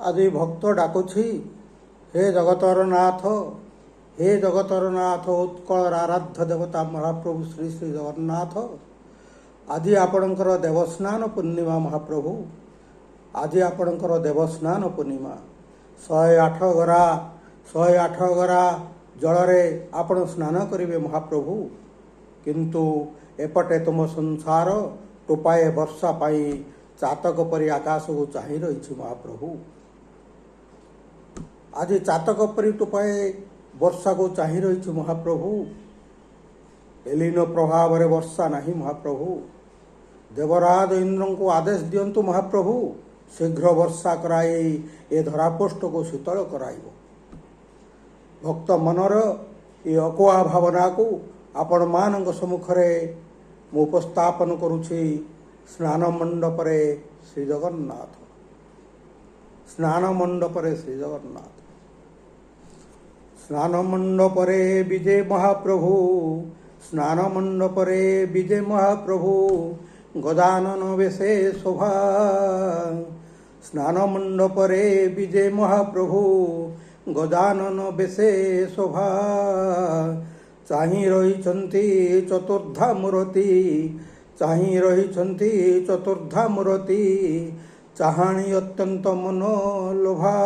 ଆଜି ଭକ୍ତ ଡାକୁଛି, ହେ ଜଗତର ନାଥ, ହେ ଜଗତର ନାଥ, ଉତ୍କଳର ଆରାଧ୍ୟ ଦେବତା ମହାପ୍ରଭୁ ଶ୍ରୀ ଶ୍ରୀ ଜଗନ୍ନାଥ। ଆଜି ଆପଣଙ୍କର ଦେବସ୍ନାନ ପୂର୍ଣ୍ଣିମା ମହାପ୍ରଭୁ। ଆଜି ଆପଣଙ୍କର ଦେବସ୍ନାନ ପୂର୍ଣ୍ଣିମା। 108 ଗରା ଜଳରେ ଆପଣ ସ୍ନାନ କରିବେ ମହାପ୍ରଭୁ। କିନ୍ତୁ ଏପଟେ ତୁମ ସଂସାର ଟୋପାଏ ବର୍ଷା ପାଇଁ ଚାତକ ପରି ଆକାଶକୁ ଚାହିଁ ରହିଛି ମହାପ୍ରଭୁ। ଆଜି ଚାତକ ପରି ଟୋପାଏ ବର୍ଷାକୁ ଚାହିଁ ରହିଛି ମହାପ୍ରଭୁ। ଏଲିନ ପ୍ରଭାବରେ ବର୍ଷା ନାହିଁ ମହାପ୍ରଭୁ। ଦେବରାଜ ଇନ୍ଦ୍ରଙ୍କୁ ଆଦେଶ ଦିଅନ୍ତୁ ମହାପ୍ରଭୁ, ଶୀଘ୍ର ବର୍ଷା କରାଇ ଏ ଧରାପୃଷ୍ଠକୁ ଶୀତଳ କରାଇବ। ଭକ୍ତ ମନର ଏ ଅକୁହା ଭାବନାକୁ ଆପଣମାନଙ୍କ ସମ୍ମୁଖରେ ମୁଁ ଉପସ୍ଥାପନ କରୁଛି। ସ୍ନାନ ମଣ୍ଡପରେ ଶ୍ରୀ ଜଗନ୍ନାଥ, ସ୍ନାନ ମଣ୍ଡପରେ ଶ୍ରୀ ଜଗନ୍ନାଥ। ସ୍ନାନ ମଣ୍ଡପରେ ବିଜେ ମହାପ୍ରଭୁ, ସ୍ନାନ ମଣ୍ଡପରେ ବିଜେ ମହାପ୍ରଭୁ, ଗଜାନନ ବେଶେ ଶୋଭା। ସ୍ନାନ ମଣ୍ଡପରେ ବିଜେ ମହାପ୍ରଭୁ, ଗଜାନନ ବେଶେ ଶୋଭା। ଚାହିଁ ରହିଛନ୍ତି ଚତୁର୍ଦ୍ଧା ମୂରତି, ଚାହିଁ ରହିଛନ୍ତି ଚତୁର୍ଦ୍ଧା ମୂରତି, ଚାହାଣି ଅତ୍ୟନ୍ତ ମନୋଲୋଭା।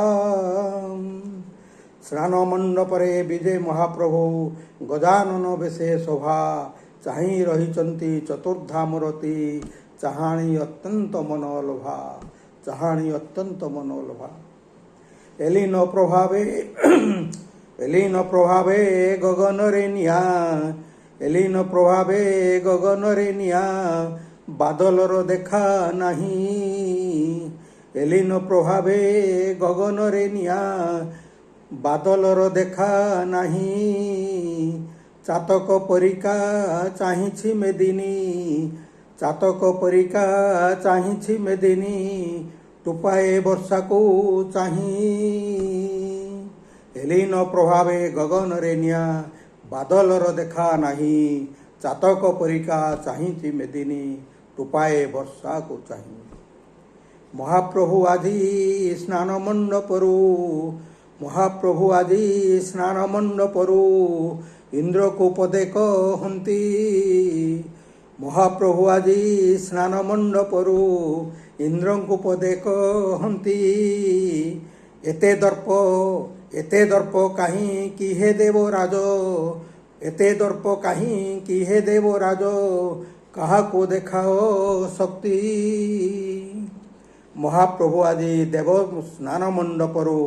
ସ୍ନାନ ମଣ୍ଡପରେ ବିଜେ ମହାପ୍ରଭୁ, ଗଜାନନ ବେଶେ ଶୋଭା। ଚାହିଁ ରହିଛନ୍ତି ଚତୁର୍ଦ୍ଧା ମୂରତି, ଚାହାଣି ଅତ୍ୟନ୍ତ ମନୋଲୋଭା, ଚାହାଣି ଅତ୍ୟନ୍ତ ମନୋଲୋଭା। ଏଲିନ ପ୍ରଭାବେ ଗଗନରେ ନିଆଁ, ଏଲିନ ପ୍ରଭାବେ ଗଗନରେ ନିଆଁ, ବାଦଲର ଦେଖା ନାହିଁ। ଏଲିନ ପ୍ରଭାବେ ଗଗନରେ ନିଆଁ, ବାଦଲର ଦେଖା ନାହିଁ। ଚାତକ ପରିକା ଚାହିଁଛି ମେଦିନୀ, ଚାତକ ପରିକା ଚାହିଁଛି ମେଦିନୀ, ଟୋପାଏ ବର୍ଷାକୁ ଚାହିଁ। ଏଲିନ ପ୍ରଭାବେ ଗଗନରେ ନିଆଁ, ବାଦଲର ଦେଖା ନାହିଁ। ଚାତକ ପରିକା ଚାହିଁଛି ମେଦିନୀ, ଟୋପାଏ ବର୍ଷାକୁ ଚାହିଁ। ମହାପ୍ରଭୁ ଆଜି ସ୍ନାନ ମଣ୍ଡପରୁ, ମହାପ୍ରଭୁ ଆଜି ସ୍ନାନ ମଣ୍ଡପରୁ ଇନ୍ଦ୍ରକୁ ପଦେ କହନ୍ତି। ମହାପ୍ରଭୁ ଆଜି ସ୍ନାନ ମଣ୍ଡପରୁ ଇନ୍ଦ୍ରଙ୍କୁ ପଦେ କହନ୍ତି। ଏତେ ଦର୍ପ କାହିଁକି ହେ ଦେବରାଜ, ଏତେ ଦର୍ପ କାହିଁକି ହେ ଦେବରାଜ, କାହାକୁ ଦେଖାଅ ଶକ୍ତି। ମହାପ୍ରଭୁ ଆଜି ଦେବ ସ୍ନାନ ମଣ୍ଡପରୁ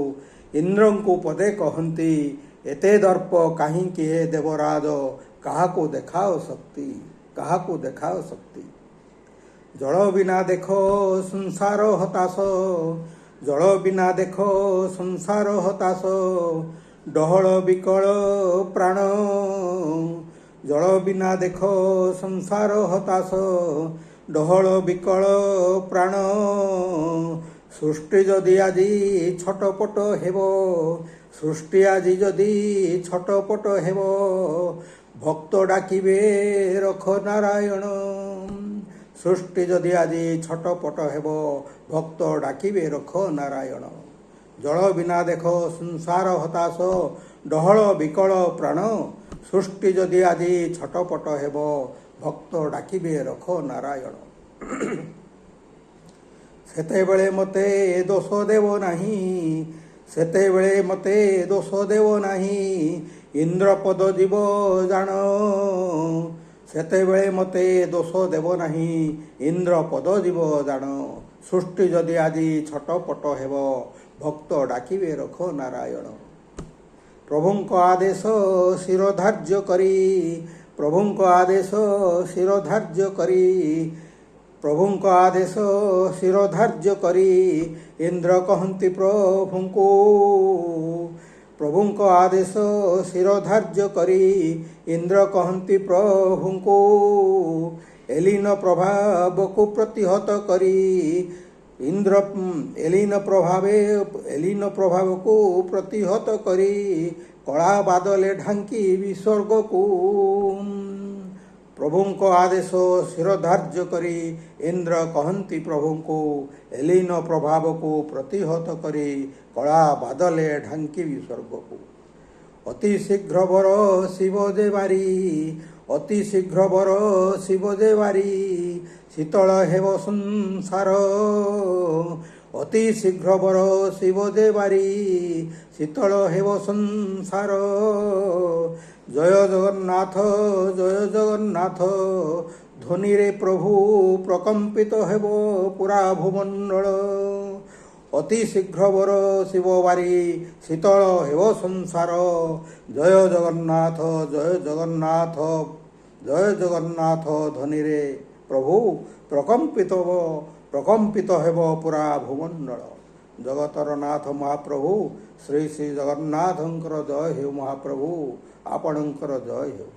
ଇନ୍ଦ୍ରଙ୍କୁ ପଦେ କହନ୍ତି, ଏତେ ଦର୍ପ କାହିଁକି ହେ ଦେବରାଜ, କାହାକୁ ଦେଖାଅ ଶକ୍ତି, କାହାକୁ ଦେଖାଅ ଶକ୍ତି। ଜଳ ବିନା ଦେଖ ସଂସାର ହତାଶ, ଜଳ ବିନା ଦେଖ ସଂସାର ହତାଶ, ଡହଳ ବିକଳ ପ୍ରାଣ। ଜଳ ବିନା ଦେଖ ସଂସାର ହତାଶ, ଡହଳ ବିକଳ ପ୍ରାଣ। ସୃଷ୍ଟି ଯଦି ଆଜି ଛଟପଟ ହେବ, ସୃଷ୍ଟି ଆଜି ଯଦି ଛଟପଟ ହେବ, ଭକ୍ତ ଡାକିବେ ରଖ ନାରାୟଣ। ସୃଷ୍ଟି ଯଦି ଆଜି ଛଟପଟ ହେବ, ଭକ୍ତ ଡାକିବେ ରଖ ନାରାୟଣ। ଜଳ ବିନା ଦେଖ ସଂସାର ହତାଶ, ଡହଳ ବିକଳ ପ୍ରାଣ। ସୃଷ୍ଟି ଯଦି ଆଜି ଛଟପଟ ହେବ, ଭକ୍ତ ଡାକିବେ ରଖ ନାରାୟଣ। ସେତେବେଳେ ମୋତେ ଦୋଷ ଦେବ ନାହିଁ, ସେତେବେଳେ ମୋତେ ଦୋଷ ଦେବ ନାହିଁ, ଇନ୍ଦ୍ରପଦ ଯିବ ଜାଣ। ସେତେବେଳେ ମୋତେ ଦୋଷ ଦେବ ନାହିଁ, ଇନ୍ଦ୍ରପଦ ଯିବ ଜାଣ। ସୃଷ୍ଟି ଯଦି ଆଜି ଛଟପଟ ହେବ, ଭକ୍ତ ଡାକିବେ ରଖ ନାରାୟଣ। ପ୍ରଭୁଙ୍କ ଆଦେଶ ଶିର ଧାର୍ଯ୍ୟ କରି, ପ୍ରଭୁଙ୍କ ଆଦେଶ ଶିର ଧାର୍ଯ୍ୟ କରି, ପ୍ରଭୁଙ୍କ ଆଦେଶ ଶିର ଧାର୍ଯ୍ୟ କରି, ଇନ୍ଦ୍ର କହନ୍ତି ପ୍ରଭୁଙ୍କୁ। ପ୍ରଭୁଙ୍କ ଆଦେଶ ଶିର ଧାର୍ଯ୍ୟ କରି, ଇନ୍ଦ୍ର କହନ୍ତି ପ୍ରଭୁଙ୍କୁ। ଏଲିନ ପ୍ରଭାବକୁ ପ୍ରତିହତ କରି, ଏଲିନ ପ୍ରଭାବକୁ ପ୍ରତିହତ କରି, କଳା ବାଦଲେ ଢାଙ୍କି ବିସର୍ଗକୁ। ପ୍ରଭୁଙ୍କ ଆଦେଶ ଶିରଧାର୍ଯ୍ୟ କରି ଇନ୍ଦ୍ର କହନ୍ତି ପ୍ରଭୁଙ୍କୁ ଏଲିନ ପ୍ରଭାବକୁ ପ୍ରତିହତ କରି କଳା ବାଦଲେ ଢାଙ୍କିବି ସ୍ୱର୍ଗକୁ। ଅତି ଶୀଘ୍ର ବର ଶିବ ଦେବାରୀ, ଅତି ଶୀଘ୍ର ବର ଶିବ ଦେବାରୀ, ଶୀତଳ ହେବ ସଂସାର। ଅତି ଶୀଘ୍ର ବର ଶିବ ଦେବାରୀ, ଶୀତଳ ହେବ ସଂସାର। ଜୟ ଜଗନ୍ନାଥ, ଜୟ ଜଗନ୍ନାଥ, ଧ୍ୱନିରେ ପ୍ରଭୁ ପ୍ରକମ୍ପିତ ହେବ ପୁରା ଭୂମଣ୍ଡଳ। ଅତି ଶୀଘ୍ର ବର ଶିବ ବାରୀ, ଶୀତଳ ହେବ ସଂସାର। ଜୟ ଜଗନ୍ନାଥ, ଜୟ ଜଗନ୍ନାଥ, ଜୟ ଜଗନ୍ନାଥ, ଧ୍ୱନିରେ ପ୍ରଭୁ ପ୍ରକମ୍ପିତ ହେବ ପୁରା ଭୂମଣ୍ଡଳ। ଜଗତର ନାଥ ମହାପ୍ରଭୁ ଶ୍ରୀ ଶ୍ରୀ ଜଗନ୍ନାଥଙ୍କର ଜୟ ହେଉ। ମହାପ୍ରଭୁ ଆପଣଙ୍କର ଜୟ ହେଉ।